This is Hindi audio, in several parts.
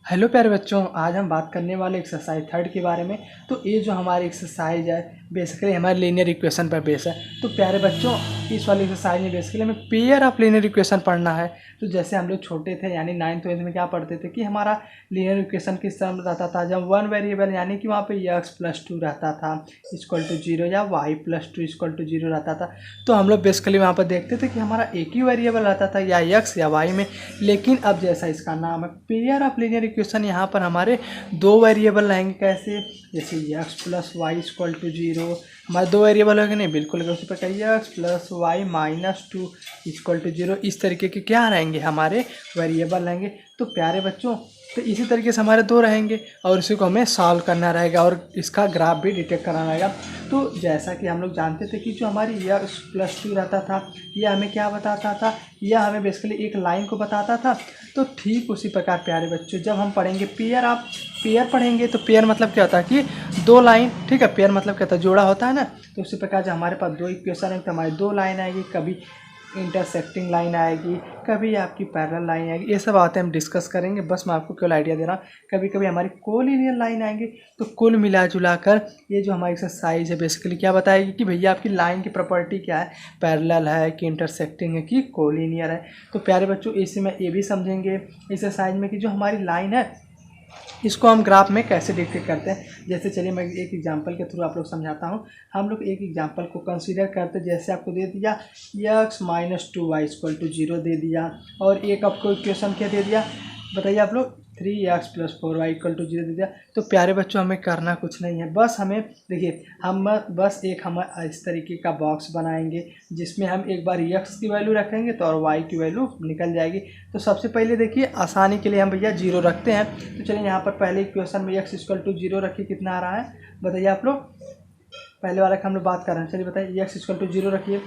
हेलो प्यारे बच्चों, आज हम बात करने वाले एक्सरसाइज थर्ड के बारे में। तो ये जो हमारी एक्सरसाइज है बेसिकली हमारे लीनियर इक्वेशन पर बेस है। तो प्यारे बच्चों, इस वाली एक्सरसाइज में बेसिकली हमें पेयर ऑफ लीनियर इक्वेशन पढ़ना है। तो जैसे हम लोग छोटे थे यानी 9th में क्या पढ़ते थे कि हमारा लीनियर इक्वेशन किस तरह रहता था, जब वन वेरिएबल यानी कि वहाँ पे x+2 रहता था इक्वल टू 0 या y+2 इक्वल टू 0 रहता था। तो हम लोग बेसिकली वहाँ पर देखते थे कि हमारा एक ही वेरिएबल रहता था या x या y में। लेकिन अब जैसा इसका नाम है पेयर ऑफ लीनियर इक्वेशन, यहाँ पर हमारे दो वेरिएबल रहेंगे। कैसे? जैसे x+y इक्वल टू 0 हमारे दो वेरिएबल होंगे, नहीं बिल्कुल उसी प्रकार x+y-2 इक्वल टू 0। इस तरीके के क्या रहेंगे, हमारे वेरिएबल रहेंगे। तो प्यारे बच्चों, तो इसी तरीके से हमारे दो रहेंगे और इसी को हमें सॉल्व करना रहेगा और इसका ग्राफ भी डिटेक्ट कराना रहेगा। तो जैसा कि हम लोग जानते थे कि जो हमारी x+2 रहता था यह हमें क्या बताता था, यह हमें बेसिकली एक लाइन को बताता था। तो ठीक उसी प्रकार प्यारे बच्चों, जब हम पढ़ेंगे पेयर पढ़ेंगे तो पेयर मतलब क्या होता है कि दो लाइन, ठीक है। पेयर मतलब क्या होता है, जोड़ा होता है ना। तो उसी प्रकार जब हमारे पास दो इक्वेशन है तो हमारी दो लाइन आएगी, कभी इंटरसेक्टिंग लाइन आएगी, कभी आपकी पैरेलल लाइन आएगी। ये सब बातें हम डिस्कस करेंगे, बस मैं आपको केवल आइडिया दे रहा हूँ। कभी कभी हमारी कोलिनियर लाइन आएंगे। तो कुल मिला जुला कर ये जो हमारी एक्सरसाइज है बेसिकली क्या बताएगी कि भैया आपकी लाइन की प्रॉपर्टी क्या है, पैरेलल है कि इंटरसेक्टिंग है कि कोलिनियर है। तो प्यारे बच्चों, इसी में ये भी समझेंगे एक्सरसाइज में कि जो हमारी लाइन है इसको हम ग्राफ में कैसे डिटेक्ट करते हैं। जैसे चलिए मैं एक एग्जांपल के थ्रू आप लोग समझाता हूँ। हम लोग एक एग्जांपल को कंसीडर करते, जैसे आपको दे दिया x-2y इक्वल टू 0 दे दिया और एक आपको इक्वेशन क्या दे दिया बताइए आप लोग, 3x+4y इक्वल टू 0 दे दिया। तो प्यारे बच्चों, हमें करना कुछ नहीं है, बस हमें देखिए हम बस हम इस तरीके का बॉक्स बनाएंगे जिसमें हम एक बार x की वैल्यू रखेंगे तो और y की वैल्यू निकल जाएगी। तो सबसे पहले देखिए आसानी के लिए हम भैया 0 रखते हैं। तो चलिए यहाँ पर पहले इक्वेशन में x इक्वल टू 0 रखिए, कितना आ रहा है बताइए आप लोग। पहले वाला का हम लोग बात कर रहे हैं, चलिए बताइए x इक्वल टू 0 रखिए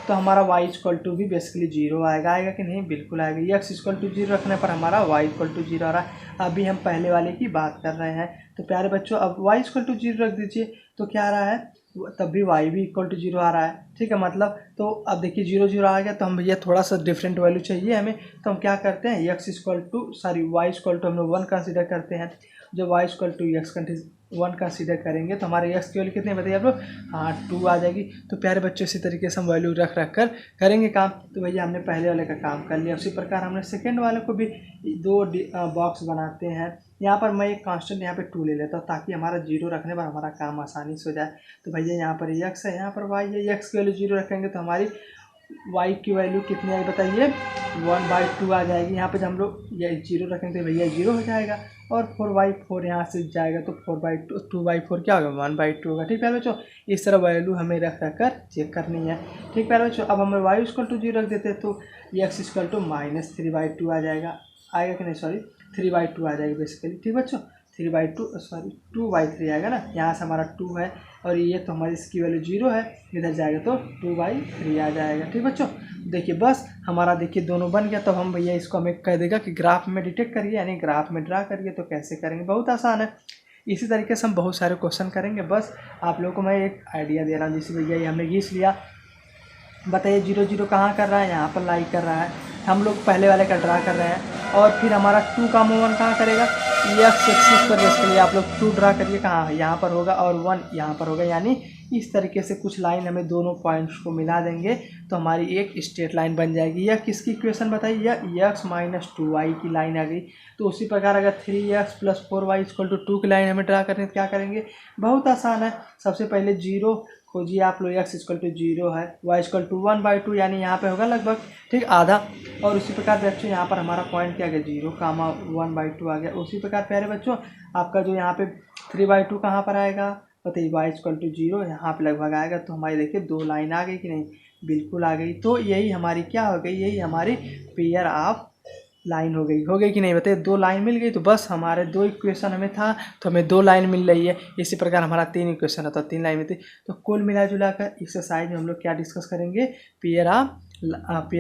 तो हमारा y इक्वल टू भी बेसिकली 0 आएगा कि नहीं, बिल्कुल आएगा। x इक्वल टू 0 रखने पर हमारा y इक्वल टू 0 आ रहा है। अभी हम पहले वाले की बात कर रहे हैं। तो प्यारे बच्चों, अब y इक्वल टू 0 रख दीजिए तो क्या आ रहा है, तब भी y भी इक्वल टू 0 आ रहा है, ठीक है। मतलब तो अब देखिए 0 0 आ गया तो हम भैया थोड़ा सा डिफरेंट वैल्यू चाहिए हमें। तो हम क्या करते हैं, x equal to y equal to हम लोग 1 कंसिडर करते हैं। जब y equal to x 1 consider करेंगे तो हमारे x की वैल्यू कितनी बताइए आप लोग, हाँ 2 आ जाएगी। तो प्यारे बच्चों, इसी तरीके से हम वैल्यू रख कर करेंगे काम। तो भैया हमने पहले वाले का काम कर लिया, उसी प्रकार हमने सेकेंड वाले को भी दो बॉक्स बनाते हैं। यहाँ पर मैं एक कांस्टेंट यहाँ पे 2 ले लेता हूँ ताकि हमारा 0 रखने पर हमारा काम आसानी से हो जाए। तो भैया यहाँ पर x है, यहाँ पर y है, x की वैल्यू 0 रखेंगे तो हमारी y की वैल्यू कितनी आई बताइए, 1/2 आ जाएगी। यहाँ पे जब हम लोग ये 0 रखेंगे तो भैया 0 हो जाएगा और 4/4 यहाँ से जाएगा तो 2/4 क्या होगा, 1/2 होगा। ठीक है बच्चों, इस तरह वैल्यू हमें रख कर चेक करनी है। ठीक है बच्चों, अब हम y इक्वल टू 0 रख देते हैं तो x इक्वल टू -3/2 आ जाएगा, आएगा कि नहीं, सॉरी 3/2 आ जाएगी बेसिकली। ठीक बच्चों, 3/2 सॉरी 2/3 आएगा ना, यहाँ से हमारा 2 है और ये तो हमारी इसकी वैल्यू 0 है, इधर जाएगा तो 2/3 आ जाएगा। ठीक बच्चों, देखिए बस हमारा देखिए दोनों बन गया। तो हम भैया इसको हमें कह देगा कि ग्राफ में डिटेक्ट करिए यानी ग्राफ में ड्रा करिए। तो कैसे करेंगे, बहुत आसान है। इसी तरीके से हम बहुत सारे क्वेश्चन करेंगे। बस आप लोगों को मैं एक आइडिया दे रहा हूँ। जैसे भैया ये हमने घीस लिया, बताइए 0 0 कहाँ कर रहा है, यहाँ पर लाइक कर रहा है। हम लोग पहले वाले का ड्रा कर रहे हैं और फिर हमारा 2 का मूव 1 कहाँ करेगा, x एक्सिस पर बेस के लिए आप लोग 2 ड्रा करिए, कहाँ यहाँ पर होगा और 1 यहाँ पर होगा। यानी इस तरीके से कुछ लाइन हमें दोनों पॉइंट्स को मिला देंगे तो हमारी एक स्ट्रेट लाइन बन जाएगी। यह किसकी इक्वेशन बताइए, यह x-2y की लाइन आ गई। तो उसी प्रकार अगर 3x+4y इक्वल टू 2 की लाइन हमें ड्रा करें तो क्या करेंगे, बहुत आसान है। सबसे पहले 0 खोजिए आप लोग, x इक्वल टू 0 है, y इक्वल टू 1/2 यानी यहाँ पे होगा लगभग ठीक आधा। और उसी प्रकार बच्चों यहाँ पर हमारा पॉइंट क्या आ गया, 0 कामा 1/2 आ गया। उसी प्रकार प्यारे बच्चों आपका जो यहाँ पे 3/2 कहाँ पर आएगा बताइए, y इक्वल टू 0 यहाँ पे लगभग आएगा। तो हमारी देखिए दो लाइन आ गई कि नहीं, बिल्कुल आ गई। तो यही हमारी क्या हो गई, यही हमारी पेयर ऑफ लाइन हो गई कि नहीं बताइए, दो लाइन मिल गई। तो बस हमारे दो इक्वेशन हमें था तो हमें दो लाइन मिल रही है। इसी प्रकार हमारा 3 इक्वेशन था, 3 लाइन में थी। तो कुल मिला जुला कर एक्सरसाइज में हम लोग क्या डिस्कस करेंगे, pair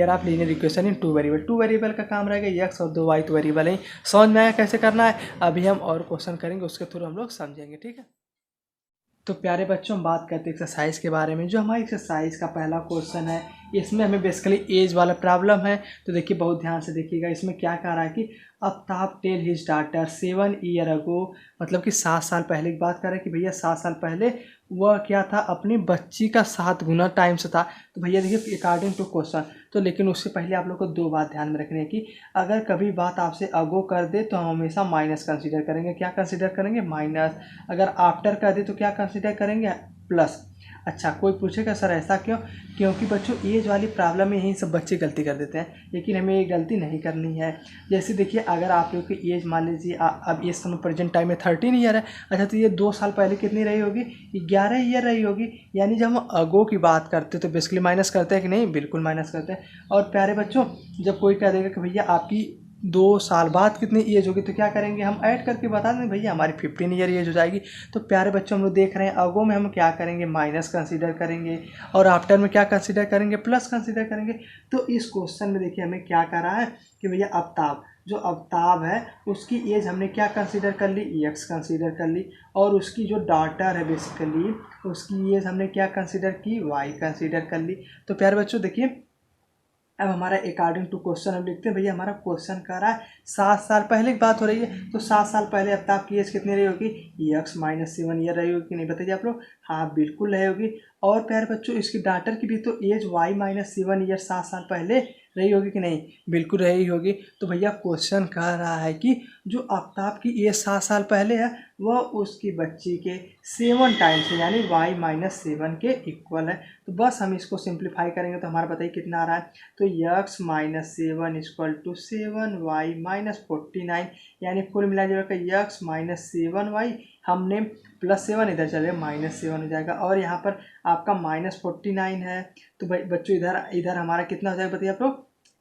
of linear equation in 2 variable का काम रहेगा, x और 2 y तो वेरिएबल है। समझ में आया कैसे करना है, अभी हम और क्वेश्चन करेंगे उसके थ्रू हम लोग समझेंगे, ठीक है। तो प्यारे बच्चों, हम बात करते हैं एक्सरसाइज के बारे में। जो हमारी एक्सरसाइज का पहला क्वेश्चन है, इसमें हमें बेसिकली एज वाला प्रॉब्लम है। तो देखिए, बहुत ध्यान से देखिएगा। इसमें क्या कह रहा है कि Aftab tell his daughter 7 year ago, मतलब कि 7 साल पहले की बात कर रहा है कि भैया 7 साल पहले वह क्या था, अपनी बच्ची का 7 गुना टाइम से था। तो भैया देखिए, अकॉर्डिंग टू क्वेश्चन। तो लेकिन उससे पहले आप लोग को 2 बात ध्यान में रखनी है कि अगर कभी बात आपसे अगो कर दे तो हम हमेशा माइनस कंसीडर करेंगे। क्या कंसीडर करेंगे? माइनस। अगर आफ्टर कर दे तो क्या कंसीडर करेंगे? प्लस। अच्छा, कोई पूछेगा सर ऐसा क्यों? क्योंकि बच्चों, एज वाली प्रॉब्लम में यही सब बच्चे गलती कर देते हैं, लेकिन हमें ये गलती नहीं करनी है। जैसे देखिए, अगर आप लोग की एज मान लीजिए अब इस समय प्रेजेंट टाइम में 13 ईयर है। अच्छा, तो ये 2 साल पहले कितनी रही होगी? 11 ईयर रही होगी। यानी जब हम अगो की बात करते हैं तो बेसिकली माइनस करते हैं कि नहीं? बिल्कुल माइनस करते हैं। और प्यारे बच्चों, जब कोई कह देगा कि भैया आपकी 2 साल बाद कितनी एज होगी, तो क्या करेंगे? हम ऐड करके बता देंगे भैया हमारी 15 ईयर एज हो जाएगी। तो प्यारे बच्चों, हम लोग देख रहे हैं अगो में हम क्या करेंगे? माइनस कंसीडर करेंगे, और आफ्टर में क्या कंसीडर करेंगे? प्लस कंसीडर करेंगे। तो इस क्वेश्चन में देखिए हमें क्या कह रहा है कि भैया आफ्ताब, जो आफ्ताब है उसकी एज हमने क्या कंसीडर कर ली? एक्स कंसीडर कर ली। और उसकी जो डॉटर है बेसिकली, उसकी एज हमने क्या कंसीडर की? वाई कंसीडर कर ली। तो प्यारे बच्चों देखिए, अब हमारा अकॉर्डिंग टू क्वेश्चन हम लिखते हैं। भैया हमारा क्वेश्चन कह रहा है 7 साल पहले की बात हो रही है, तो 7 साल पहले आफ्ताब की एज कितनी रही होगी? एक्स माइनस 7 ईयर रही होगी कि नहीं? बताइए आप लोग। हाँ, बिल्कुल रही होगी। और प्यारे बच्चों, इसकी डॉटर की भी तो एज वाई माइनस 7 ईयर 7 साल पहले रही होगी कि नहीं? बिल्कुल रही होगी। तो भैया क्वेश्चन कह रहा है कि जो आफ्ताब की एज 7 साल पहले है, वह उसकी बच्ची के 7 टाइम्स है, यानी वाई माइनस 7 के इक्वल है। तो बस हम इसको सिंप्लीफाई करेंगे तो हमारा बताइए कितना आ रहा है? तो x minus 7 equal to 7 y minus 49, यानी कुल मिला जाएगा एक्स माइनस 7 वाई। हमने प्लस 7 इधर चले माइनस 7 हो जाएगा, और यहाँ पर आपका माइनस 49 है। तो भाई बच्चों, इधर इधर हमारा कितना हो जाएगा? बताइए आप लोग,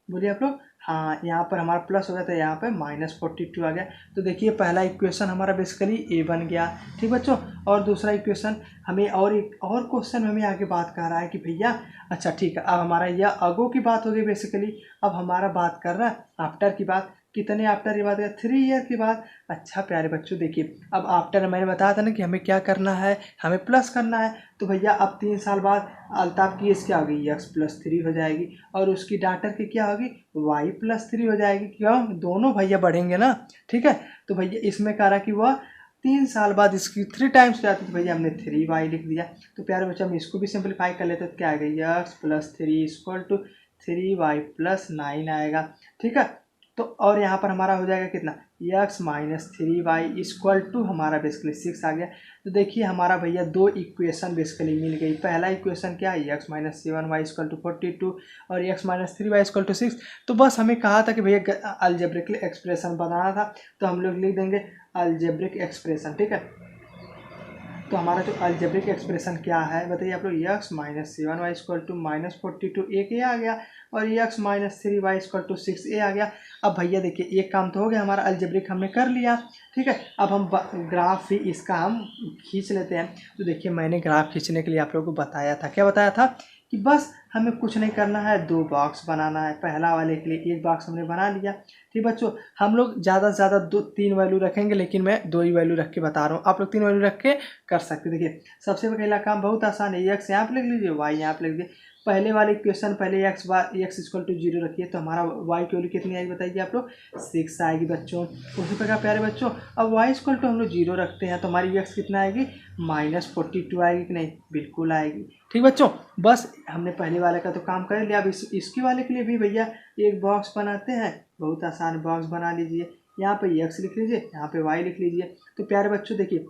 बोलिए आप लोग। हाँ, यहाँ पर हमारा प्लस हो गया तो यहाँ पर माइनस 42 आ गया। तो देखिए, पहला इक्वेशन हमारा बेसिकली ए बन गया। ठीक बच्चों। और दूसरा इक्वेशन हमें और एक और क्वेश्चन हमें आगे बात कर रहा है कि भैया, अच्छा ठीक है, अब हमारा यह अगो की बात हो गई बेसिकली। अब हमारा बात कर रहा है आफ्टर की बात। कितने आफ्टर की बात है? 3 ईयर की बात। अच्छा प्यारे बच्चों देखिए, अब आफ्टर मैंने बताया था ना कि हमें क्या करना है? हमें प्लस करना है। तो भैया अब 3 साल बाद अल्ताफ की एज क्या होगी? एक्स प्लस 3 हो जाएगी, और उसकी डॉटर की क्या होगी? वाई प्लस 3 हो जाएगी। क्यों? दोनों भैया बढ़ेंगे ना। ठीक है। तो भैया इसमें कह रहा कि वह 3 साल बाद इसकी 3 टाइम्स हो जाती, तो भैया हमने 3 वाई लिख दिया। तो प्यारे बच्चों, हम इसको भी सिंप्लीफाई कर लेते तो क्या आएगा? X plus 3 equal to 3 y plus 9 आएगा। ठीक है। तो और यहाँ पर हमारा हो जाएगा कितना? X minus 3 y equal to हमारा बेसिकली 6 आ गया। तो देखिए हमारा भैया 2 इक्वेशन बेसिकली मिल गई। पहला इक्वेशन क्या है? X minus 7 y equal to 42, और x minus 3 y equal to 6। तो बस हमें कहा था कि भैया अलजेब्रिकली एक्सप्रेशन बनाना था, तो हम लोग लिख देंगे अलजेब्रिक एक्सप्रेशन। ठीक है। तो हमारा जो अलजेब्रिक एक्सप्रेशन क्या है बताइए आप लोग? X minus 7 y equal to minus 42 एक ये आ गया, और x minus 3 y equal to 6 ए आ गया। अब भैया देखिए, एक काम तो हो गया हमारा, अलजेब्रिक हमने कर लिया। ठीक है। अब हम ग्राफ भी इसका हम खींच लेते हैं। तो देखिए, मैंने ग्राफ खींचने के लिए आप लोगों को बताया था। क्या बताया था? कि बस हमें कुछ नहीं करना है, 2 बॉक्स बनाना है। पहला वाले के लिए 1 बॉक्स हमने बना लिया। ठीक बच्चों, हम लोग ज़्यादा से ज़्यादा 2-3 वैल्यू रखेंगे, लेकिन मैं 2 ही वैल्यू रख के बता रहा हूँ। आप लोग 3 वैल्यू रख के कर सकते। देखिए, सबसे पहला काम बहुत आसान है। एक्स यहाँ पे लिख लीजिए, वाई यहाँ पे लिख लीजिए। पहले वाले इक्वेशन पहले एक्स इक्वल टू 0 रखिए, तो हमारा वाई की वैल्यू कितनी आएगी बताइए आप लोग? 6 आएगी बच्चों। उसी प्रकार प्यारे बच्चों, अब वाई इक्वल टू हम लोग 0 रखते हैं, तो हमारी एक्स कितना आएगी? माइनस 42 आएगी कि नहीं? बिल्कुल आएगी। ठीक बच्चों, बस हमने पहले वाले का तो काम कर लिया। अब इसकी वाले के लिए भी भैया एक बॉक्स बनाते हैं। बहुत आसान बॉक्स बना लीजिए। यहाँ पे एक्स लिख लीजिए, यहाँ पे वाई लिख लीजिए। तो प्यारे बच्चों देखिए,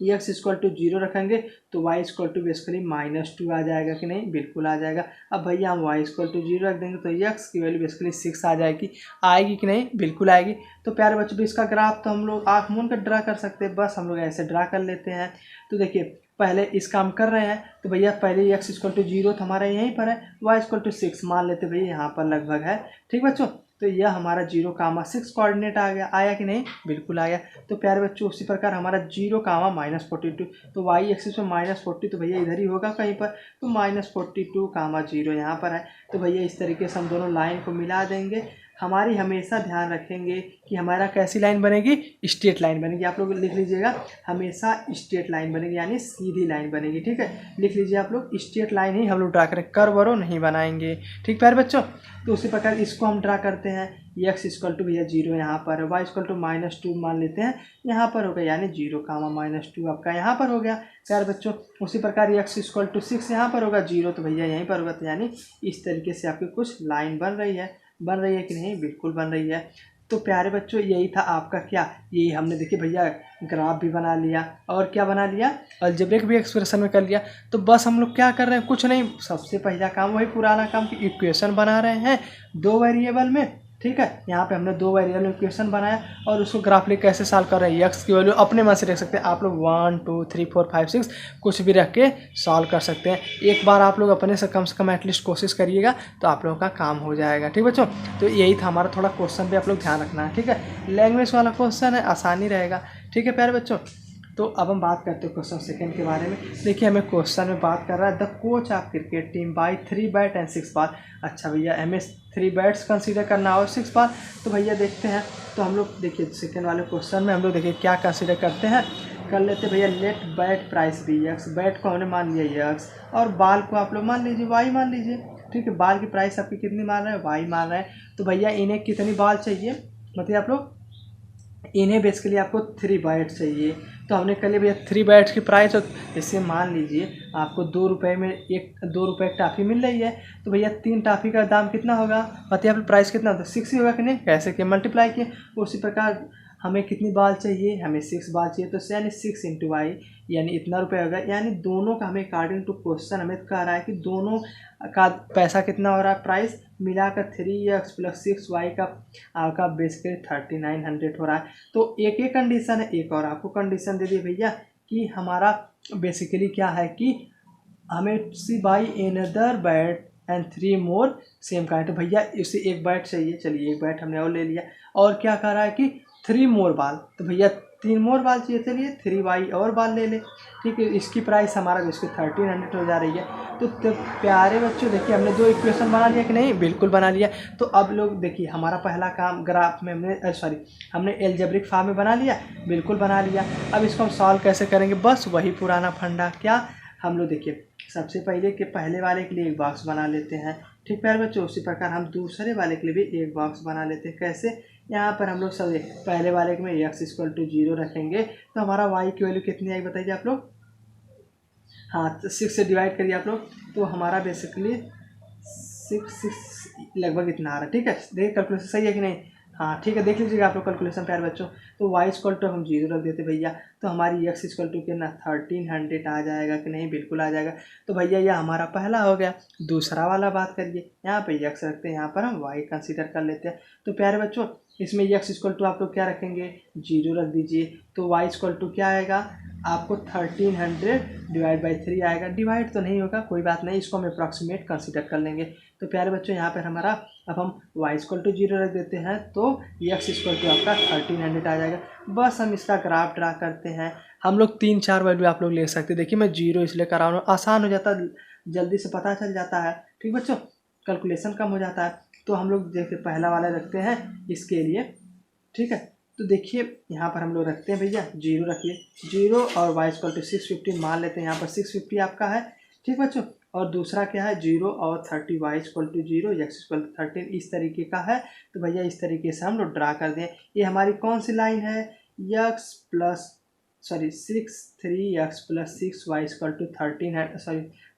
एक्स इक्वल टू 0 रखेंगे तो वाई इक्वल टू बेसिकली -2 आ जाएगा कि नहीं? बिल्कुल आ जाएगा। अब भैया हम वाई इक्वल टू 0 रख देंगे तो एक्स की वैल्यू बेसिकली 6 आ जाएगी। आएगी कि नहीं? बिल्कुल आएगी। तो प्यारे बच्चों, भी इसका ग्राफ तो हम लोग आँख मूंद कर ड्रा कर सकते हैं। बस हम लोग ऐसे ड्रा कर लेते हैं। तो देखिए, पहले इस काम कर रहे हैं, तो भैया पहले एक्स इक्वल टू 0 तो हमारा यहीं पर है, वाई इक्वल टू 6 मान लेते भैया यहाँ पर लगभग है। ठीक बच्चों, तो यह हमारा 0, 6 कोऑर्डिनेट आ गया। आया कि नहीं? बिल्कुल आ गया। तो प्यारे बच्चों, उसी प्रकार हमारा 0, -42, तो वाई एक्सिस में -40 तो भैया इधर ही होगा कहीं पर, तो -42, 0 यहाँ पर है। तो भैया इस तरीके से हम दोनों लाइन को मिला देंगे। हमारी हमेशा ध्यान रखेंगे कि हमारा कैसी लाइन बनेगी, स्ट्रेट लाइन बनेगी। आप लोग लिख लीजिएगा, हमेशा स्ट्रेट लाइन बनेगी यानी सीधी लाइन बनेगी। ठीक है, लिख लीजिए आप लोग, स्ट्रेट लाइन ही हम लोग ड्रा करें, कर्व वरो नहीं बनाएंगे। ठीक प्यारे बच्चों, तो उसी प्रकार इसको हम ड्रा करते हैं। x इक्वल टू भैया 0 यहाँ पर, y इक्वल टू -2 मान लेते हैं यहाँ पर हो गया, यानी 0 कामा -2 आपका यहाँ पर हो गया प्यारे बच्चों। उसी प्रकार x इक्वल टू 6 यहाँ पर होगा, 0 तो भैया यहीं पर होगा। तो यानी इस तरीके से आपकी कुछ लाइन बन रही है कि नहीं, बिल्कुल बन रही है। तो प्यारे बच्चों यही था आपका क्या, यही हमने देखिए भैया ग्राफ भी बना लिया और क्या बना लिया, अलजेब्रिक भी एक्सप्रेशन में कर लिया। तो बस हम लोग क्या कर रहे हैं, कुछ नहीं, सबसे पहला काम वही पुराना काम कि इक्वेशन बना रहे हैं 2 वेरिएबल में। ठीक है, यहाँ पे हमने 2 वेरिएबल में इक्वेशन बनाया और उसको ग्राफिकली कैसे सॉल्व कर रहे हैं, एक्स की वैल्यू अपने मन से रख सकते हैं आप लोग, 1 2 3 4 5 6 कुछ भी रख के सॉल्व कर सकते हैं। एक बार आप लोग अपने से कम एटलीस्ट कोशिश करिएगा तो आप लोगों का काम हो जाएगा। ठीक बच्चों, तो यही था हमारा, थोड़ा क्वेश्चन पे आप लोग ध्यान रखना है। ठीक है, लैंग्वेज वाला क्वेश्चन है, आसानी रहेगा। ठीक है प्यारे बच्चों, तो अब हम बात करते हैं क्वेश्चन सेकंड के बारे में। देखिए हमें क्वेश्चन में बात कर रहा है, the coach of cricket team buy 3 bat and 6 ball. अच्छा भैया, हमें 3 बैट्स कंसीडर करना और 6 बॉल, तो भैया देखते हैं। तो हम लोग देखिए सेकंड वाले क्वेश्चन में हम लोग देखिए क्या कंसीडर करते हैं, कर लेते भैया let bat price be x. Bat को हमने मान लिया एक्स और बॉल को आप लोग मान लीजिए वाई मान लीजिए। ठीक है, बॉल की प्राइस आपकी कितनी मान रहे हैं, वाई मान रहे हैं। तो भैया इन्हें कितनी बॉल चाहिए, मतलब आप लोग इन्हें बेसिकली आपको 3 बैट चाहिए। तो हमने कर लिया भैया 3 बैट्स की प्राइस, इससे मान लीजिए आपको 2 रुपये में 2 रुपये की टाफ़ी मिल रही है। तो भैया 3 टाफ़ी का दाम कितना होगा, मतलब प्राइस कितना होता है, 6 ही होगा कि नहीं, कैसे कि मल्टीप्लाई किए। उसी प्रकार हमें कितनी बाल चाहिए, हमें 6 बाल चाहिए, तो यानी 6 इंटू वाई यानी इतना रुपये होगा। यानी दोनों का हमें अकॉर्डिंग टू क्वेश्चन हमें कह रहा है कि दोनों का पैसा कितना हो रहा है, प्राइस मिलाकर 3x + 6y का आपका बेसिकली 3900 हो रहा है। तो एक कंडीशन है, एक और आपको कंडीशन दे दी भैया कि हमारा बेसिकली क्या है कि हमें see by another bat and 3 more same kind. तो भैया इसे 1 बैट चाहिए, चलिए 1 बैट हमने और ले लिया। और क्या कह रहा है कि 3 मोर बाल, तो भैया 3 मोर बाल चाहिए, चलिए 3y और बाल ले ले। ठीक है, इसकी प्राइस हमारा इसकी 1300 हो जा रही है। तो प्यारे बच्चों देखिए हमने 2 इक्वेशन बना लिया कि नहीं, बिल्कुल बना लिया। तो अब लोग देखिए हमारा पहला काम ग्राफ में हमने अलजेब्रिक फॉर्म में बना लिया, बिल्कुल बना लिया। अब इसको हम सॉल्व कैसे करेंगे, बस वही पुराना फंडा, क्या हम लोग देखिए सबसे पहले वाले के लिए एक बॉक्स बना लेते हैं। ठीक प्यारे बच्चों, उसी प्रकार हम दूसरे वाले के लिए भी एक बॉक्स बना लेते हैं। कैसे, यहाँ पर हम लोग सब पहले वाले में x = 0 रखेंगे, तो हमारा y की वैल्यू कितनी आई बताइए आप लोग, हाँ 6 से डिवाइड करिए आप लोग, तो हमारा बेसिकली 6 लगभग इतना आ रहा है। ठीक है, देखिए कैलकुलेशन सही है कि नहीं, हाँ ठीक है, देख लीजिएगा आप लोग कैलकुलेशन प्यारे बच्चों। तो y = हम 0 रख देते भैया, तो हमारी x = कितना 1300 आ जाएगा कि नहीं, बिल्कुल आ जाएगा। तो भैया यह हमारा पहला हो गया। दूसरा वाला बात करिए, यहाँ पे x रखते हैं, यहाँ पर हम y कंसीडर कर लेते हैं। तो प्यारे बच्चों इसमें x = आप लोग क्या रखेंगे, 0 रख दीजिए। तो y = क्या आएगा आपको 1300 / 3 आएगा। डिवाइड तो नहीं होगा, कोई बात नहीं, इसको हम अप्रॉक्सीमेट कंसीडर कर लेंगे। तो प्यारे बच्चों यहाँ पर हमारा अब हम y = 0 रख देते हैं, तो x = आपका 1300 आ जाएगा। बस हम इसका ग्राफ ड्रा करते हैं। हम लोग 3-4 वैल्यू आप लोग ले सकते हैं। देखिए मैं 0 इसलिए करा रहा हूँ, आसान हो जाता, जल्दी से पता चल जाता है। ठीक बच्चों, कैलकुलेशन कम हो जाता है। तो हम लोग देखिए पहला वाला रखते हैं इसके लिए। ठीक है, तो देखिए यहाँ पर हम लोग रखते हैं भैया 0 रखिए, 0 और y = 650 मान लेते हैं, यहाँ पर 650 आपका है। ठीक बच्चों, और दूसरा क्या है 0 और 30, y = 0, x = 13, इस तरीके का है। तो भैया इस तरीके से हम लोग ड्रा कर दें। ये हमारी कौन सी लाइन है, 3x + 6y =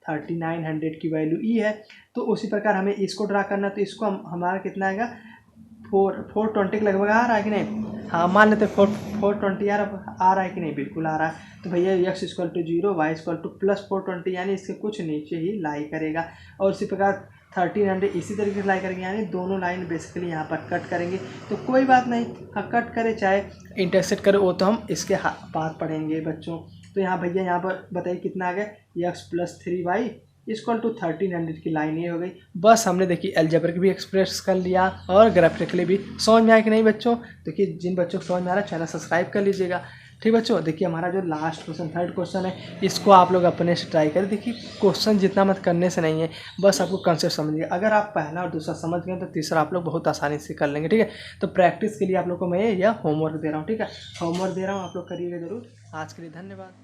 3900 की वैल्यू ई है। तो उसी प्रकार हमें इसको ड्रा करना, तो इसको हमारा कितना आएगा 420 के लगभग आ रहा है कि नहीं, हाँ मान लेते 420 आ रहा है कि नहीं, बिल्कुल आ रहा है। तो भैया x = 0, y = +420 यानी इसके कुछ नीचे ही लाई करेगा। और उसी प्रकार 1300 इसी तरीके से लाई करेंगे, यानी दोनों लाइन बेसिकली यहाँ पर कट करेंगे। तो कोई बात नहीं, हाँ कट करे चाहे इंटरसेक्ट करे, वो तो हम इसके बात पढ़ेंगे बच्चों। तो यहाँ भैया यहाँ पर बताइए कितना आ गया, x + 3y = 1300 की लाइन ये हो गई। बस हमने देखिए अलजेब्रिक भी एक्सप्रेस कर लिया और ग्राफिकली भी। समझ में आया कि नहीं बच्चों, देखिए जिन बच्चों को समझ में आ रहा है चैनल सब्सक्राइब कर लीजिएगा। ठीक बच्चों, देखिए हमारा जो लास्ट क्वेश्चन, थर्ड क्वेश्चन है, इसको आप लोग अपने से ट्राई करें। देखिए क्वेश्चन जितना मत करने से नहीं है, बस आपको कंसेप्ट समझिए। अगर आप पहला और दूसरा समझ गए तो तीसरा आप लोग बहुत आसानी से कर लेंगे। ठीक है, तो प्रैक्टिस के लिए आप लोग को मैं यह होमवर्क दे रहा हूँ। ठीक है, होमवर्क दे रहा हूँ, आप लोग करिएगा जरूर। आज के लिए धन्यवाद।